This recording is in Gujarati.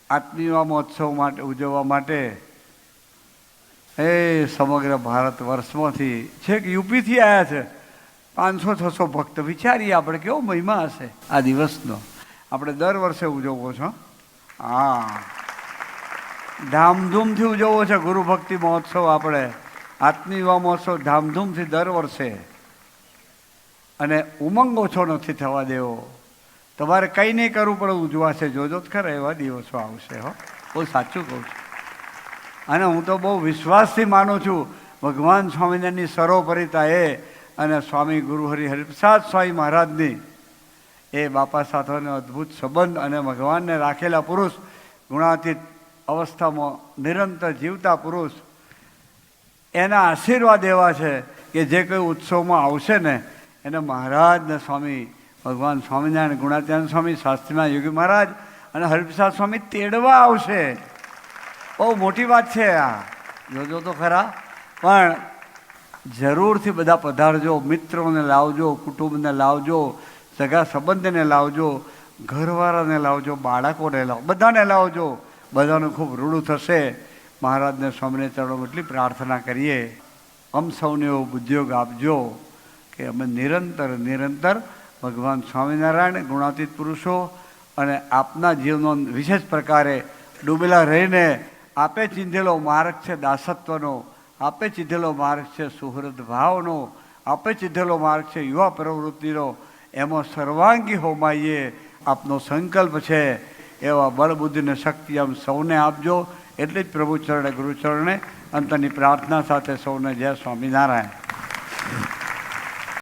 આત્મીય મહોત્સવ માટે ઉજવવા માટે એ સમગ્ર ભારત વર્ષમાંથી છેક યુપીથી આવ્યા છે 500-600 ભક્ત. વિચારીએ આપણે કેવો મહિમા હશે આ દિવસનો. આપણે દર વર્ષે ઉજવવો છો. હા, ધામધૂમથી ઉજવવો છે ગુરુ ભક્તિ મહોત્સવ. આપણે આત્મીય મહોત્સવ ધામધૂમથી દર વર્ષે. અને ઉમંગ ઓછો નથી થવા દેવો. તમારે કંઈ નહીં કરવું પણ ઉજવાશે. જોજો જ ખરા એવા દિવસો આવશે. હો, બહુ સાચું કહું છું. અને હું તો બહુ વિશ્વાસથી માનું છું ભગવાન સ્વામિનારાયણની સરોપરિતા એ અને સ્વામી ગુરુ હરિપ્રસાદ સ્વામી મહારાજની એ બાપા સાથેનો અદ્ભુત સંબંધ અને ભગવાનને રાખેલા પુરુષ, ગુણાતીત અવસ્થામાં નિરંતર જીવતા પુરુષ, એના આશીર્વાદ એવા છે કે જે કોઈ ઉત્સવમાં આવશે ને એને મહારાજને સ્વામી ભગવાન સ્વામિનારાયણ, ગુણાતીતાનંદ સ્વામી, શાસ્ત્રીમાં યોગી મહારાજ અને હરિપ્રસાદ સ્વામી તેડવા આવશે. બહુ મોટી વાત છે આ. જોજો તો ખરા. પણ જરૂરથી બધા પધારજો. મિત્રોને લાવજો, કુટુંબને લાવજો, સગા સંબંધને લાવજો, ઘરવાળાને લાવજો, બાળકોને લાવો, બધાને લાવજો. બધાનું ખૂબ રૂડું થશે. મહારાજને સ્વામીને ચરણોમાં એટલી પ્રાર્થના કરીએ, અમ સૌને એવો ઉદ્યોગ આપજો કે અમે નિરંતર ભગવાન સ્વામિનારાયણ, ગુણાતીત પુરુષો અને આપના જીવનો વિશેષ પ્રકારે ડૂબેલા રહીને આપે ચીંધેલો માર્ગ છે દાસત્વનો, આપે ચીધેલો માર્ગ છે સુહૃદ ભાવનો, આપે ચીધેલો માર્ગ છે યુવા પ્રવૃત્તિનો, એમાં સર્વાંગી હોમાઈએ આપનો સંકલ્પ છે. એવા બળ બુદ્ધિને શક્તિ આમ સૌને આપજો. એટલી જ પ્રભુ ચરણે ગુરુચરણે અંતરની પ્રાર્થના સાથે સૌને જય સ્વામિનારાયણ.